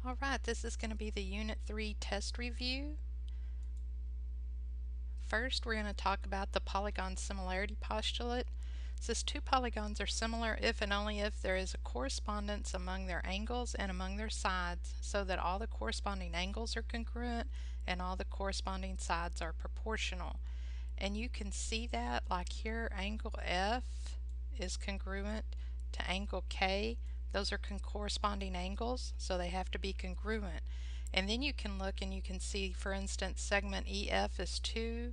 Alright, this is going to be the Unit 3 test review. First, we're going to talk about the polygon similarity postulate. It says two polygons are similar if and only if there is a correspondence among their angles and among their sides, so that all the corresponding angles are congruent and all the corresponding sides are proportional. And you can see that, like here, angle F is congruent to angle K. Those are corresponding angles, so they have to be congruent. And then you can look and you can see, for instance, segment EF is 2,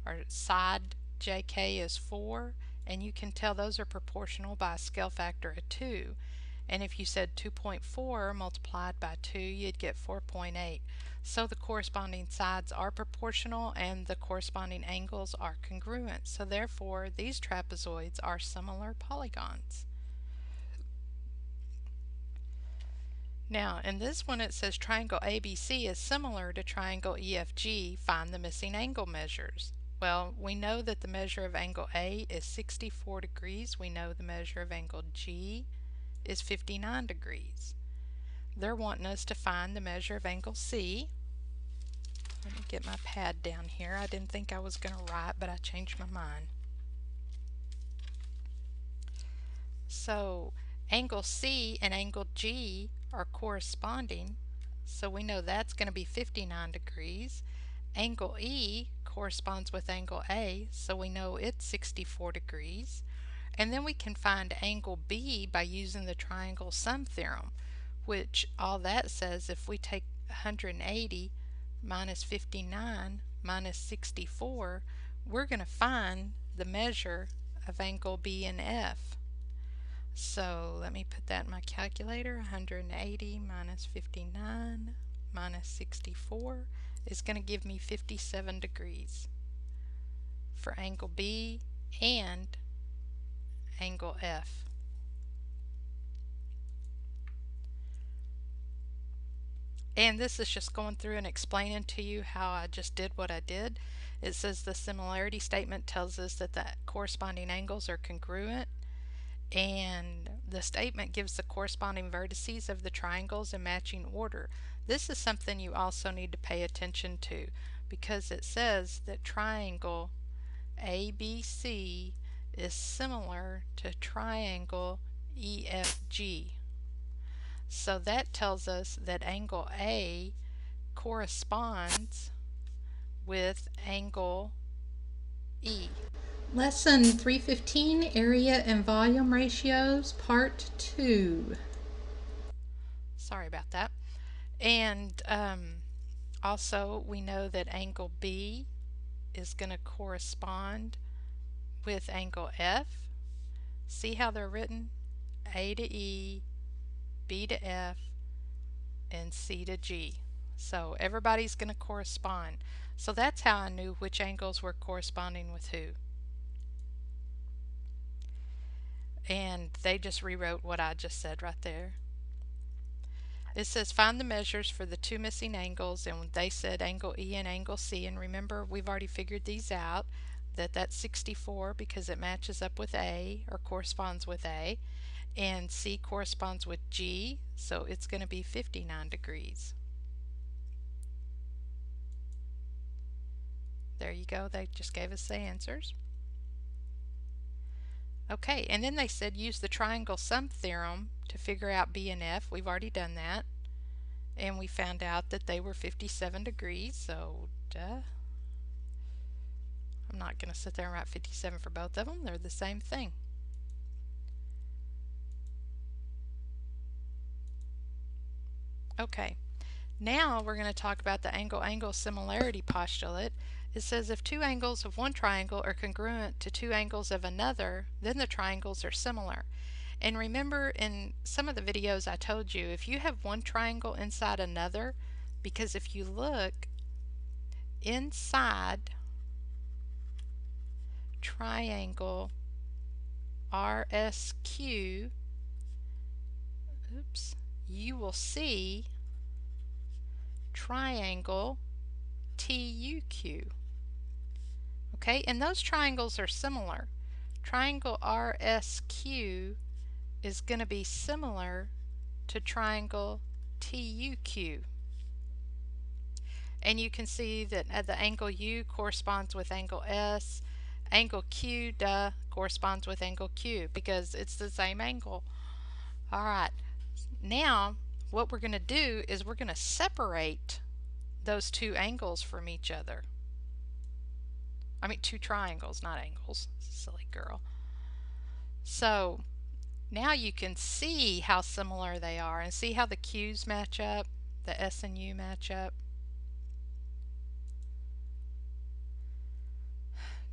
or side JK is 4, and you can tell those are proportional by a scale factor of 2. And if you said 2.4 multiplied by 2, you'd get 4.8. So the corresponding sides are proportional and the corresponding angles are congruent. So therefore, these trapezoids are similar polygons. Now, in this one it says triangle ABC is similar to triangle EFG. Find the missing angle measures. Well, we know that the measure of angle A is 64 degrees. We know the measure of angle G is 59 degrees. They're wanting us to find the measure of angle C. Let me get my pad down here. I didn't think I was going to write, but I changed my mind. So angle C and angle G are corresponding, so we know that's going to be 59 degrees. Angle E corresponds with angle A, so we know it's 64 degrees. And then we can find angle B by using the triangle Sum Theorem, which all that says, if we take 180 minus 59 minus 64, we're going to find the measure of angle B and F. So let me put that in my calculator. 180 minus 59 minus 64 is going to give me 57 degrees for angle B and angle F. And this is just going through and explaining to you how I just did what I did. It says the similarity statement tells us that the corresponding angles are congruent, and the statement gives the corresponding vertices of the triangles in matching order. This is something you also need to pay attention to, because it says that triangle ABC is similar to triangle EFG. So that tells us that angle A corresponds with angle E. Lesson 315, Area and Volume Ratios, Part 2. Sorry about that. And also we know that angle B is going to correspond with angle F. See how they're written? A to E, B to F, and C to G. So everybody's going to correspond. So that's how I knew which angles were corresponding with who. And they just rewrote what I just said right there. It says find the measures for the two missing angles, and they said angle E and angle C, and remember we've already figured these out, that that's 64 because it matches up with A, or corresponds with A, and C corresponds with G, so it's going to be 59 degrees. There you go, they just gave us the answers. Okay, and then they said use the triangle Sum Theorem to figure out B and F. We've already done that. And we found out that they were 57 degrees, so duh. I'm not going to sit there and write 57 for both of them. They're the same thing. Okay, now we're going to talk about the angle similarity postulate. It says if two angles of one triangle are congruent to two angles of another, then the triangles are similar. And remember, in some of the videos I told you, if you have one triangle inside another, because if you look inside triangle RSQ, you will see triangle TUQ. Okay, and those triangles are similar. Triangle RSQ is going to be similar to triangle TUQ. PUQ. And you can see that the angle U corresponds with angle S. Angle Q, corresponds with angle Q because it's the same angle. Alright, now what we're going to do is we're going to separate those two angles from each other. I mean two triangles, not angles. Silly girl. So now you can see how similar they are and see how the Q's match up, the S and U match up.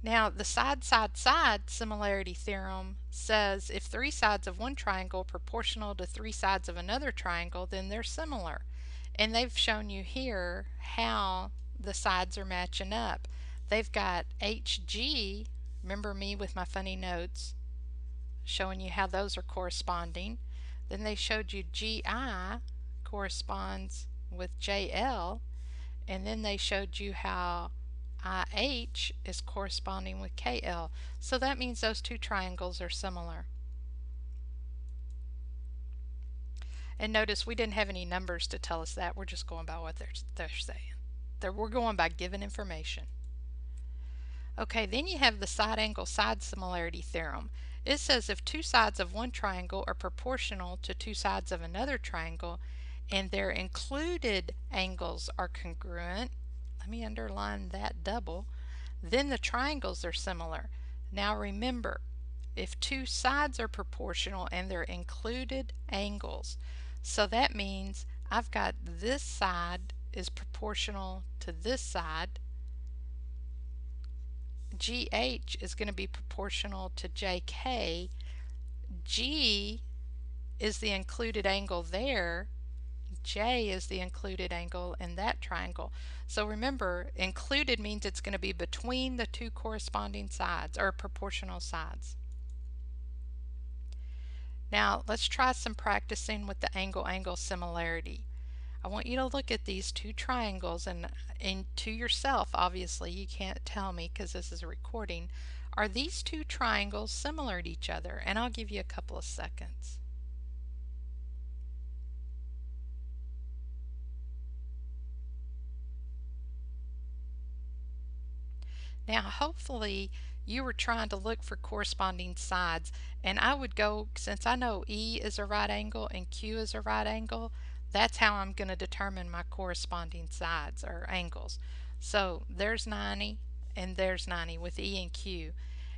Now the side-side-side similarity theorem says if three sides of one triangle are proportional to three sides of another triangle, then they're similar. And they've shown you here how the sides are matching up. They've got HG, remember me with my funny notes, showing you how those are corresponding. Then they showed you GI corresponds with JL, and then they showed you how IH is corresponding with KL. So that means those two triangles are similar. And notice we didn't have any numbers to tell us that. We're just going by what they're saying. We're going by given information. Okay, then you have the side angle side similarity theorem. It says if two sides of one triangle are proportional to two sides of another triangle and their included angles are congruent, let me underline that double, then the triangles are similar. Now remember, if two sides are proportional and they're included angles, so that means I've got this side is proportional to this side. GH is going to be proportional to JK. G is the included angle there. J is the included angle in that triangle. So remember, included means it's going to be between the two corresponding sides or proportional sides. Now let's try some practicing with the angle-angle similarity. I want you to look at these two triangles and to yourself, obviously you can't tell me because this is a recording, are these two triangles similar to each other? And I'll give you a couple of seconds. Now hopefully you were trying to look for corresponding sides, and I would go, since I know E is a right angle and Q is a right angle, that's how I'm going to determine my corresponding sides or angles. So there's 90 and there's 90 with E and Q.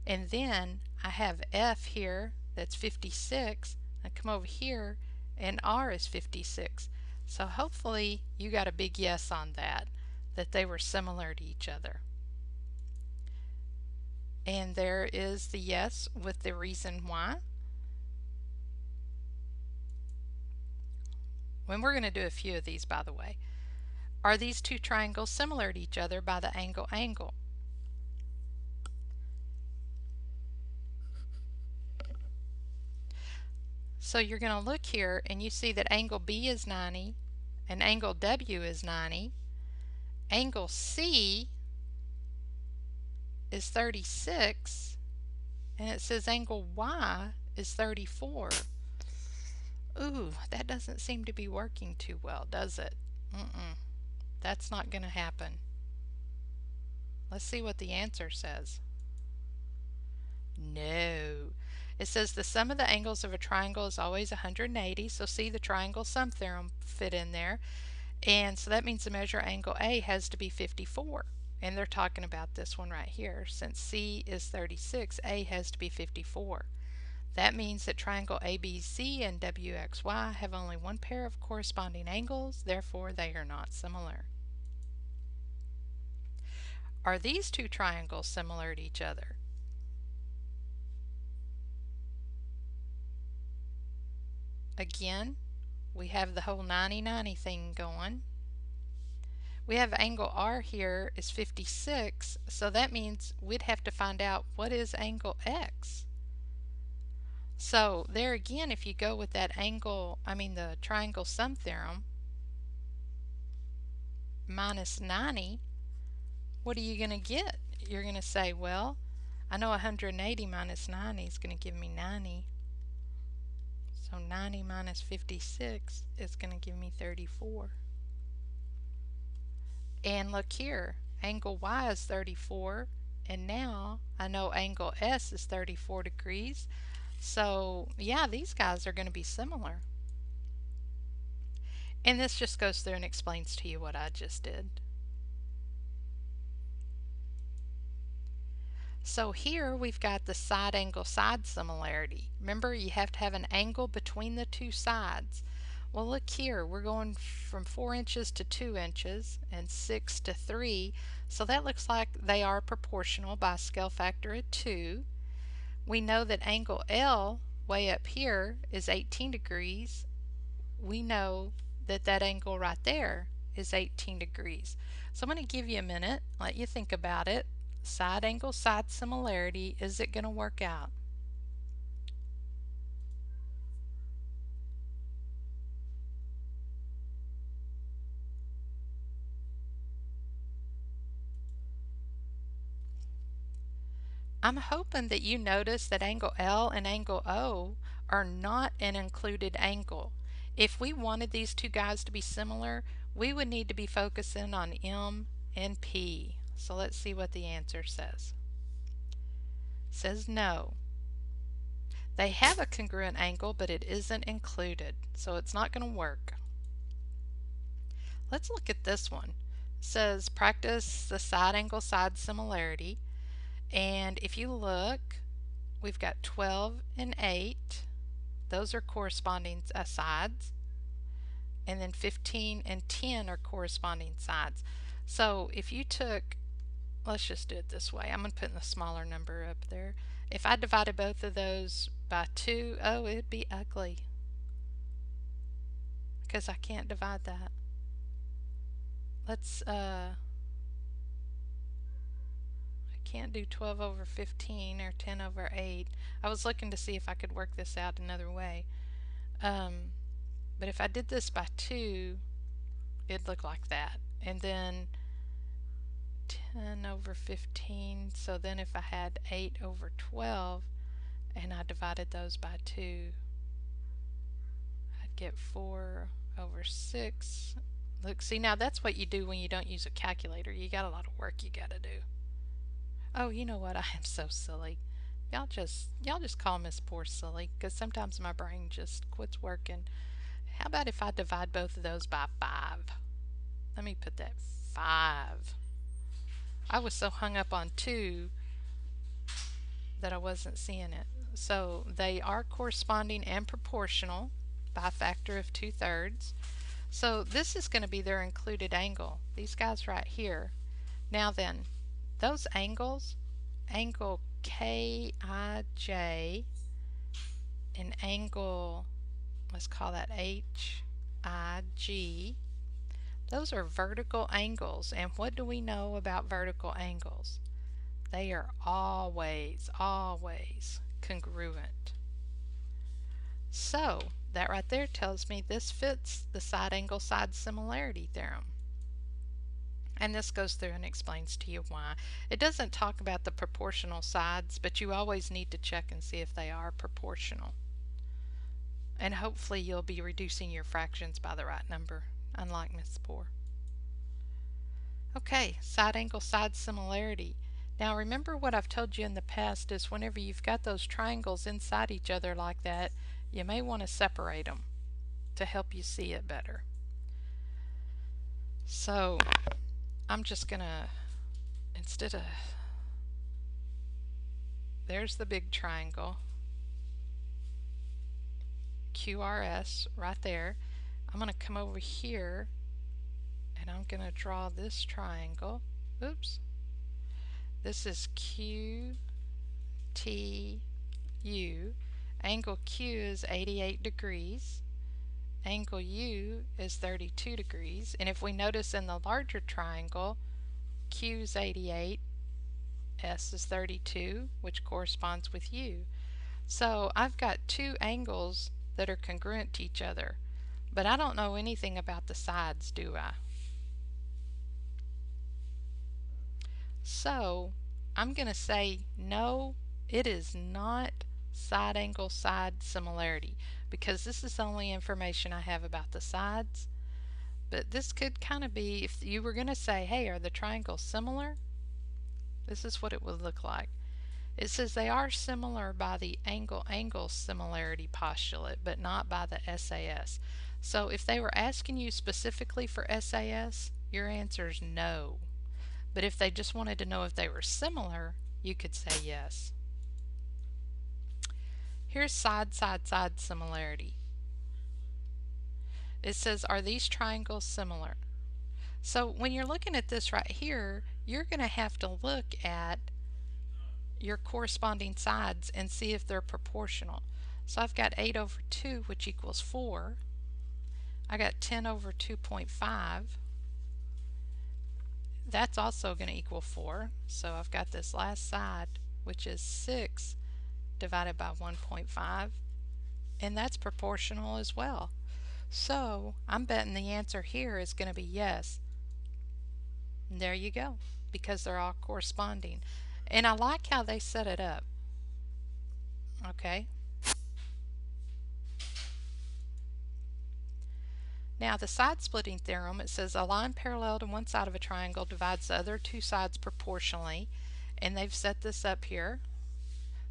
And then I have F here that's 56. I come over here and R is 56. So hopefully you got a big yes on that they were similar to each other. And there is the yes with the reason why. When we're going to do a few of these, by the way. Are these two triangles similar to each other by the angle-angle? So you're going to look here and you see that angle B is 90 and angle W is 90. Angle C is 36 and it says angle Y is 34. Ooh, that doesn't seem to be working too well, does it? That's not going to happen. Let's see what the answer says. No. It says the sum of the angles of a triangle is always 180, so see the triangle sum theorem fit in there. And so that means the measure angle A has to be 54. And they're talking about this one right here. Since C is 36, A has to be 54. That means that triangle ABC and WXY have only one pair of corresponding angles, therefore they are not similar. Are these two triangles similar to each other? Again, we have the whole 90-90 thing going. We have angle R here is 56, so that means we'd have to find out what is angle X. So there again, if you go with that the triangle sum theorem, minus 90, what are you going to get? You're going to say, well, I know 180 minus 90 is going to give me 90. So So 90 minus 56 is going to give me 34. And look here, angle Y is 34, and now I know angle S is 34 degrees. So yeah, these guys are going to be similar. And this just goes through and explains to you what I just did. So here we've got the side angle side similarity. Remember, you have to have an angle between the two sides. Well, look here, we're going from 4 inches to 2 inches and 6 to 3. So that looks like they are proportional by a scale factor of 2. We know that angle L way up here is 18 degrees. We know that that angle right there is 18 degrees. So I'm going to give you a minute, let you think about it. Side angle side similarity, is it going to work out? I'm hoping that you notice that angle L and angle O are not an included angle. If we wanted these two guys to be similar, we would need to be focusing on M and P. So let's see what the answer says. It says no. They have a congruent angle, but it isn't included, so it's not going to work. Let's look at this one. It says practice the side angle side similarity, and if you look, we've got 12 and 8. Those are corresponding sides, and then 15 and 10 are corresponding sides. So if you took, let's just do it this way. I'm going to put the smaller number up there. If I divided both of those by 2, oh, it'd be ugly because I can't divide that. Let's, I can't do 12 over 15 or 10 over 8. I was looking to see if I could work this out another way. But if I did this by 2, it'd look like that. And then 10 over 15, so then if I had 8 over 12 and I divided those by 2, I'd get 4 over 6. Look, see, now that's what you do when you don't use a calculator. You got a lot of work you got to do. Oh, you know what? I am so silly. Y'all just call Miss Poor silly, because sometimes my brain just quits working. How about if I divide both of those by 5? Let me put that 5. I was so hung up on 2 that I wasn't seeing it. So they are corresponding and proportional by a factor of 2/3. So this is going to be their included angle, these guys right here. Now then, those angles, angle KIJ and angle, let's call that HIG, those are vertical angles. And what do we know about vertical angles? They are always congruent. So that right there tells me this fits the side angle side similarity theorem. And this goes through and explains to you why. It doesn't talk about the proportional sides, but you always need to check and see if they are proportional. And hopefully you'll be reducing your fractions by the right number, unlike Miss Poor. Okay, side angle side similarity. Now remember what I've told you in the past is whenever you've got those triangles inside each other like that, you may want to separate them to help you see it better. So I'm just gonna, instead of, there's the big triangle, QRS right there. I'm gonna come over here and I'm gonna draw this triangle. Oops. This is QTU. Angle Q is 88 degrees. Angle U is 32 degrees. And if we notice in the larger triangle, Q is 88, S is 32, which corresponds with U. So I've got two angles that are congruent to each other, but I don't know anything about the sides, do I? So I'm going to say no, it is not side angle side similarity, because this is the only information I have about the sides. But this could kind of be, if you were going to say, hey, are the triangles similar? This is what it would look like. It says they are similar by the angle similarity postulate, but not by the SAS. So if they were asking you specifically for SAS, your answer is no. But if they just wanted to know if they were similar, you could say yes. Here's side similarity. It says, are these triangles similar? So when you're looking at this right here, you're going to have to look at your corresponding sides and see if they're proportional. So I've got 8 over 2, which equals 4. I got 10 over 2.5. That's also going to equal 4. So I've got this last side, which is 6 divided by 1.5, and that's proportional as well. So I'm betting the answer here is going to be yes. And there you go, because they're all corresponding. And I like how they set it up. Okay. Now the side-splitting theorem, it says a line parallel to one side of a triangle divides the other two sides proportionally. And they've set this up here.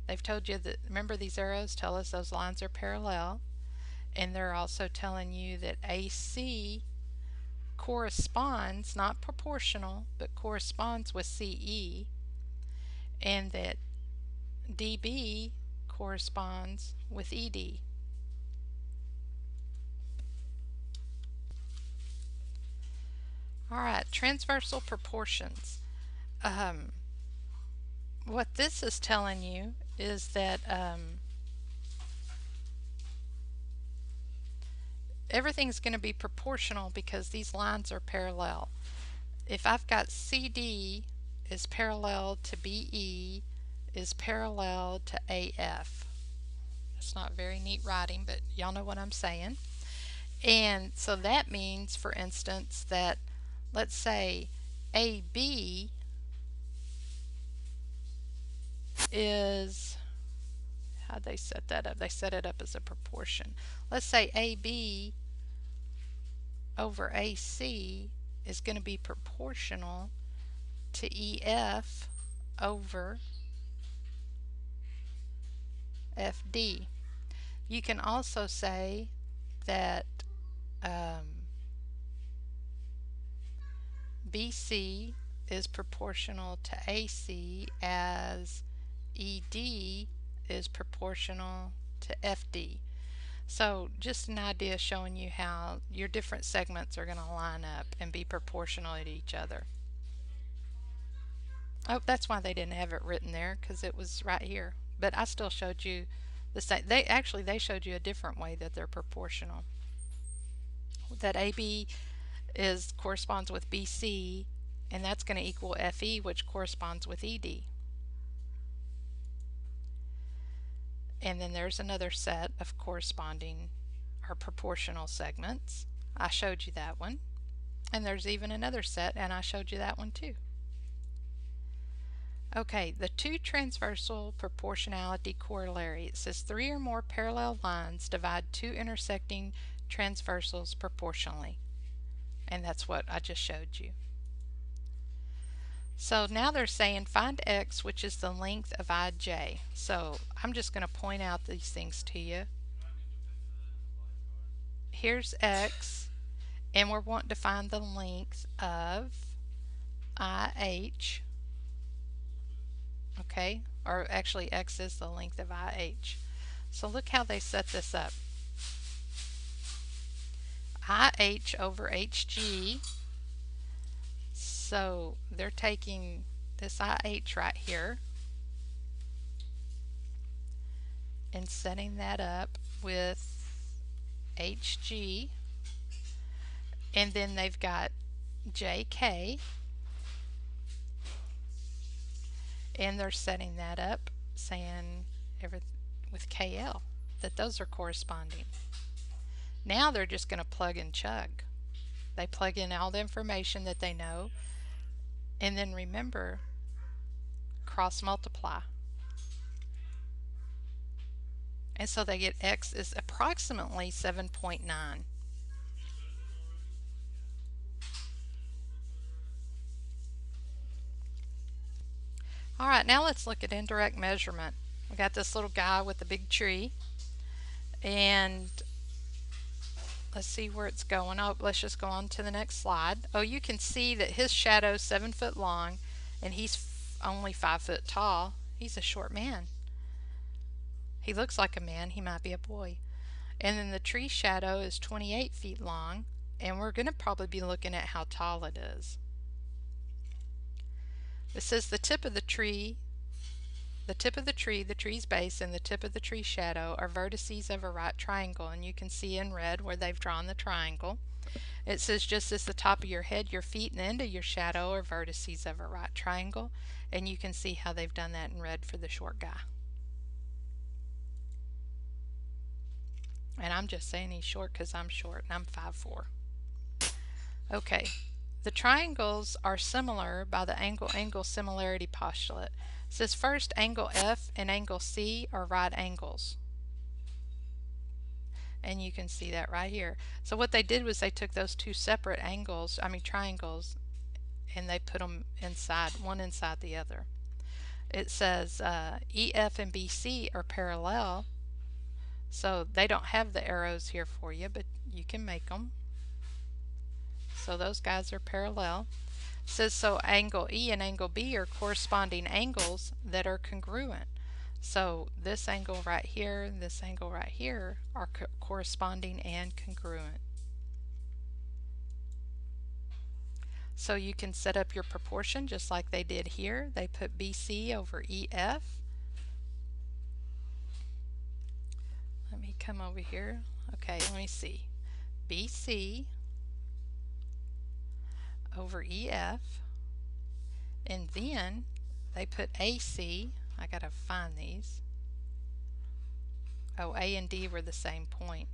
They've told you that, remember, these arrows tell us those lines are parallel. And they're also telling you that AC corresponds, not proportional, but corresponds with CE, and that DB corresponds with ED. Alright, transversal proportions. What this is telling you is that everything's going to be proportional because these lines are parallel. If I've got CD is parallel to BE is parallel to AF. That's not very neat writing, but y'all know what I'm saying. And so that means, for instance, that let's say AB is, how'd they set that up? They set it up as a proportion. Let's say AB over AC is going to be proportional to EF over FD. You can also say that BC is proportional to AC as ED is proportional to FD. So just an idea showing you how your different segments are going to line up and be proportional to each other. Oh, that's why they didn't have it written there, because it was right here. But I still showed you the same. They showed you a different way that they're proportional. That AB corresponds with BC, and that's going to equal FE, which corresponds with ED. And then there's another set of corresponding or proportional segments. I showed you that one. And there's even another set, and I showed you that one too. Okay, the two transversal proportionality corollary. It says 3 or more parallel lines divide two intersecting transversals proportionally. And that's what I just showed you. So now they're saying find x, which is the length of IJ. So I'm just going to point out these things to you. Here's x, and we're wanting to find the length of IH. Okay, or actually x is the length of IH. So look how they set this up. IH over HG. So they're taking this IH right here and setting that up with HG, and then they've got JK, and they're setting that up saying with KL, that those are corresponding. Now they're just going to plug and chug. They plug in all the information that they know, and then remember, cross multiply. And so they get x is approximately 7.9. Alright, now let's look at indirect measurement. We got this little guy with a big tree, and let's see where it's going. Oh, let's just go on to the next slide. Oh, you can see that his shadow is 7 foot long, and he's only 5 foot tall. He's a short man. He looks like a man. He might be a boy. And then the tree shadow is 28 feet long, and we're going to probably be looking at how tall it is. It says the tip of the tree, the tree's base, and the tip of the tree shadow are vertices of a right triangle, and you can see in red where they've drawn the triangle. It says just as the top of your head, your feet, and the end of your shadow are vertices of a right triangle, and you can see how they've done that in red for the short guy. And I'm just saying he's short because I'm short and I'm 5'4". Okay, the triangles are similar by the angle similarity postulate. It says first, angle F and angle C are right angles. And you can see that right here. So what they did was they took those two separate triangles, and they put them inside, one inside the other. It says EF and BC are parallel. So they don't have the arrows here for you, but you can make them. So those guys are parallel. It says so angle E and angle B are corresponding angles that are congruent. So this angle right here and this angle right here are corresponding and congruent. So you can set up your proportion just like they did here. They put BC over EF. Let me come over here. Okay, let me see. BC over EF, and then they put AC. I gotta find these. Oh, A and D were the same point.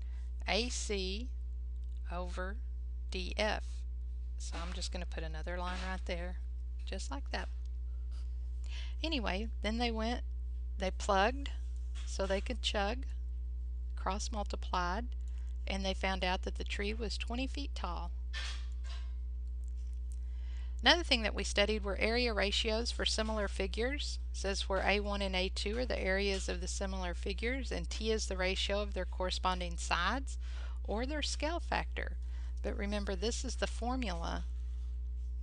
AC over DF. So I'm just going to put another line right there, just like that. Anyway, then they plugged so they could chug, cross multiplied, and they found out that the tree was 20 feet tall. Another thing that we studied were area ratios for similar figures. It says where A1 and A2 are the areas of the similar figures, and T is the ratio of their corresponding sides or their scale factor. But remember, this is the formula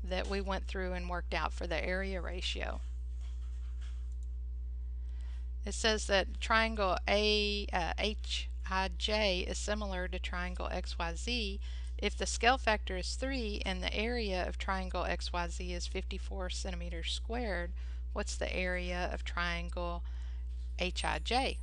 that we went through and worked out for the area ratio. It says that triangle HIJ is similar to triangle XYZ if the scale factor is 3 and the area of triangle XYZ is 54 centimeters squared. What's the area of triangle HIJ?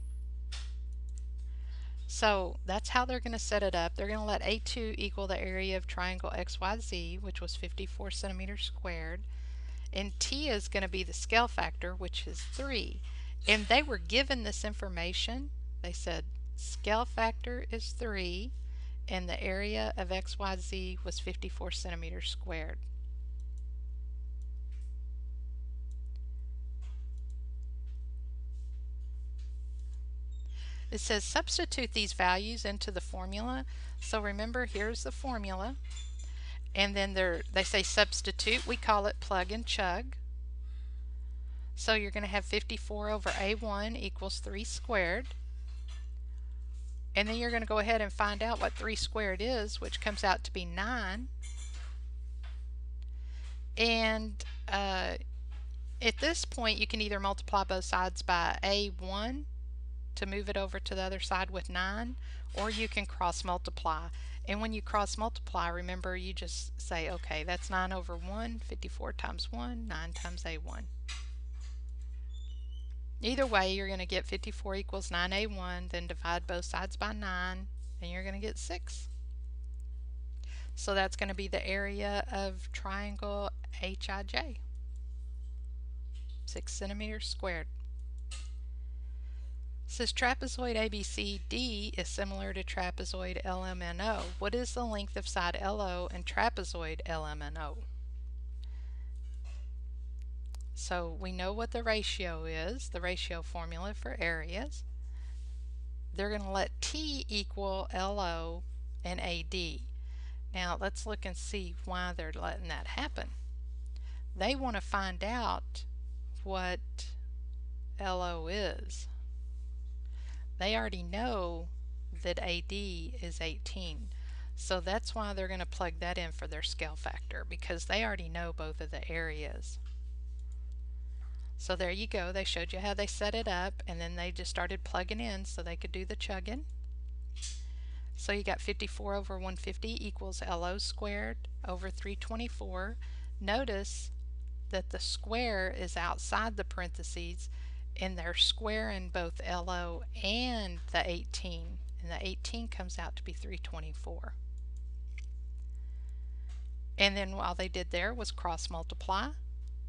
So that's how they're going to set it up. They're going to let A2 equal the area of triangle XYZ, which was 54 centimeters squared, and T is going to be the scale factor, which is 3. And they were given this information. They said scale factor is 3 and the area of XYZ was 54 centimeters squared. It says substitute these values into the formula. So remember, here's the formula, and then they say substitute. We call it plug and chug. So you're going to have 54 over A1 equals 3 squared. And then you're going to go ahead and find out what 3 squared is, which comes out to be 9. And at this point, you can either multiply both sides by A1 to move it over to the other side with 9, or you can cross multiply. And when you cross multiply, remember, you just say, okay, that's 9 over 1, 54 times 1, 9 times A1. Either way, you're going to get 54 equals 9A1, then divide both sides by 9, and you're going to get 6. So that's going to be the area of triangle HIJ, 6 centimeters squared. It says trapezoid ABCD is similar to trapezoid LMNO. What is the length of side LO and trapezoid LMNO? So we know what the ratio is, the ratio formula for areas. they're going to let T equal LO and AD. Now let's look and see why they're letting that happen. They want to find out what LO is. They already know that AD is 18. So that's why they're going to plug that in for their scale factor, because they already know both of the areas. So there you go. They showed you how they set it up, and then they just started plugging in so they could do the chugging. So you got 54 over 150 equals LO squared over 324. Notice that the square is outside the parentheses, and they're squaring both LO and the 18, and the 18 comes out to be 324. And then all they did there was cross multiply,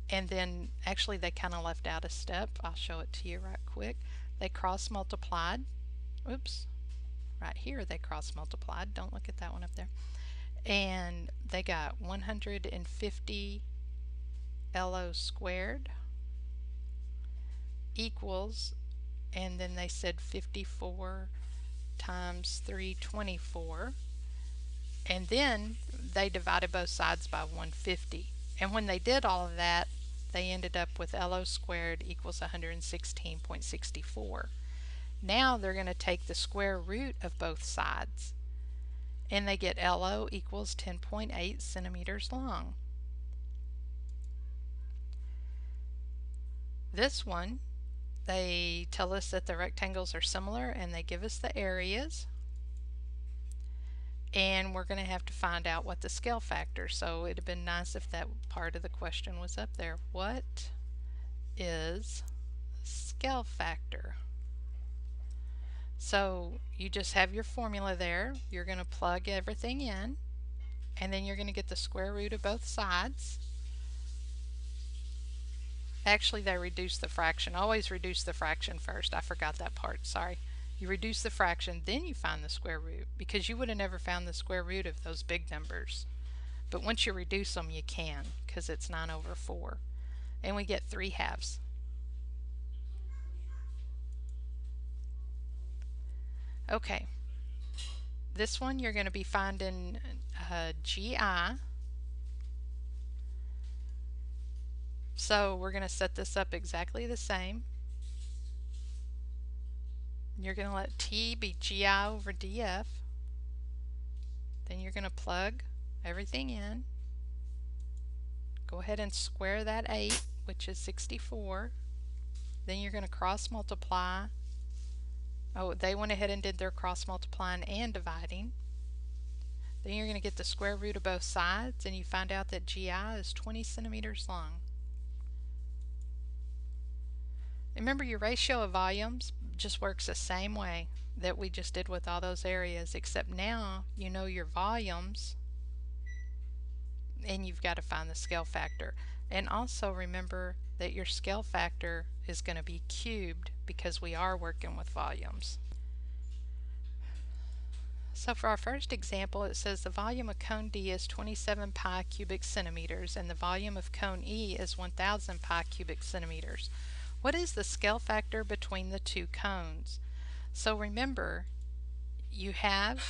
and then actually they kind of left out a step. I'll show it to you right quick. They cross multiplied. Oops, right here they cross multiplied. Don't look at that one up there. And they got 150 LO squared equals, and then they said 54 times 324, and then they divided both sides by 150. And when they did all of that, they ended up with LO squared equals 116.64. Now they're going to take the square root of both sides, and they get LO equals 10.8 centimeters long. This one, they tell us that the rectangles are similar, and they give us the areas. And we're going to have to find out what the scale factor. So it'd have been nice if that part of the question was up there. What is scale factor? So you just have your formula there. You're going to plug everything in, and then you're going to get the square root of both sides. Actually, they reduce the fraction. Always reduce the fraction first. I forgot that part. Sorry. You reduce the fraction, then you find the square root, because you would have never found the square root of those big numbers. But once you reduce them, you can, because it's 9 over 4. And we get 3/2. Okay. This one you're going to be finding GI. So we're going to set this up exactly the same. You're going to let T be GI over DF. Then you're going to plug everything in. Go ahead and square that 8, which is 64. Then you're going to cross multiply. Oh, they went ahead and did their cross multiplying and dividing. Then you're going to get the square root of both sides, and you find out that GI is 20 centimeters long. Remember, your ratio of volumes just works the same way that we just did with all those areas, except now you know your volumes and you've got to find the scale factor. And also remember that your scale factor is going to be cubed, because we are working with volumes. So for our first example, it says the volume of cone D is 27 pi cubic centimeters and the volume of cone E is 1000 pi cubic centimeters. What is the scale factor between the two cones? So remember, you have,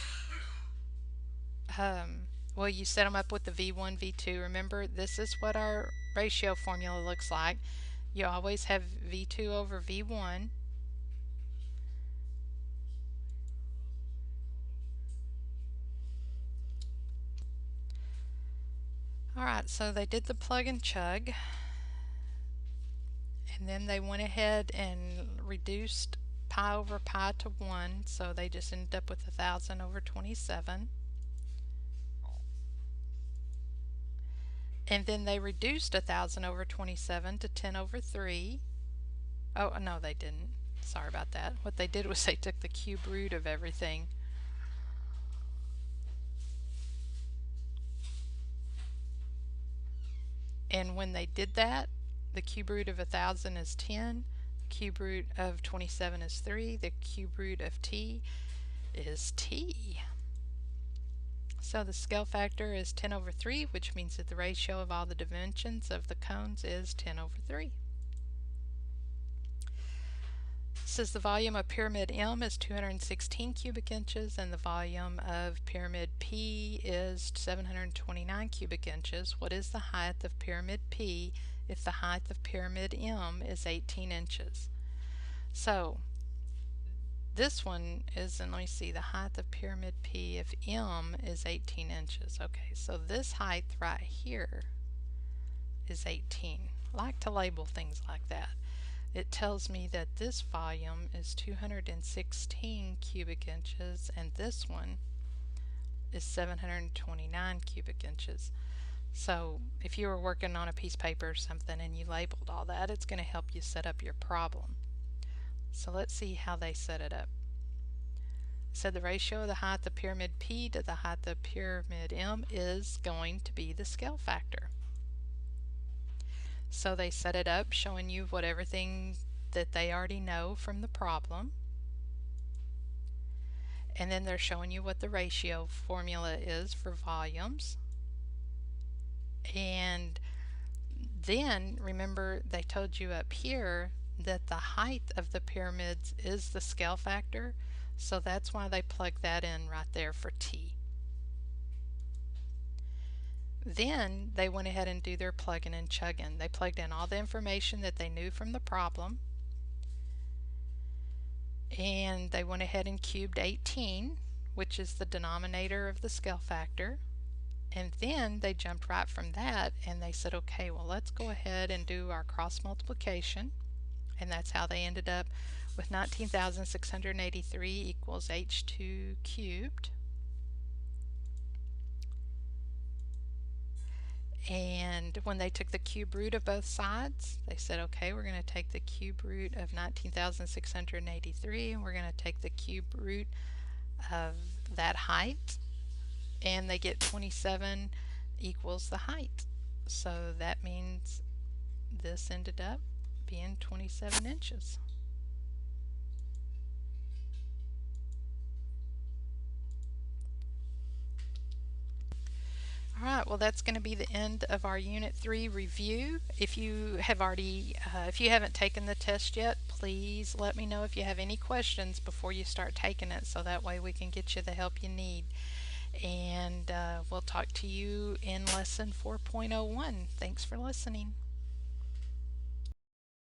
well, you set them up with the V1, V2. Remember, this is what our ratio formula looks like. You always have V2 over V1. Alright, so they did the plug and chug, and then they went ahead and reduced pi over pi to 1, so they just ended up with 1000 over 27. And then they reduced 1000 over 27 to 10 over 3. Oh, no, they didn't. Sorry about that. What they did was they took the cube root of everything. And when they did that, the cube root of 1000 is 10, the cube root of 27 is 3, the cube root of t is t. So the scale factor is 10 over 3, which means that the ratio of all the dimensions of the cones is 10 over 3. says the volume of pyramid M is 216 cubic inches and the volume of pyramid P is 729 cubic inches. What is the height of pyramid P if the height of pyramid M is 18 inches? So this one is, and let me see, the height of pyramid P if M is 18 inches. Okay, so this height right here is 18. I like to label things like that. It tells me that this volume is 216 cubic inches and this one is 729 cubic inches. So if you were working on a piece of paper or something and you labeled all that, it's going to help you set up your problem. So let's see how they set it up. It said the ratio of the height of pyramid P to the height of pyramid M is going to be the scale factor. So they set it up showing you what everything that they already know from the problem. And then they're showing you what the ratio formula is for volumes. And then remember they told you up here that the height of the pyramids is the scale factor. So that's why they plug that in right there for T. Then they went ahead and do their plugging and chugging. They plugged in all the information that they knew from the problem, and they went ahead and cubed 18, which is the denominator of the scale factor. And then they jumped right from that and they said, okay, well, let's go ahead and do our cross multiplication. And that's how they ended up with 19,683 equals h2 cubed. And when they took the cube root of both sides, they said, okay, we're going to take the cube root of 19,683 and we're going to take the cube root of that height, and they get 27 equals the height. So that means this ended up being 27 inches. Alright, well that's going to be the end of our Unit 3 review. If you have already, if you haven't taken the test yet, please let me know if you have any questions before you start taking it, so that way we can get you the help you need. And we'll talk to you in lesson 4.01. Thanks for listening.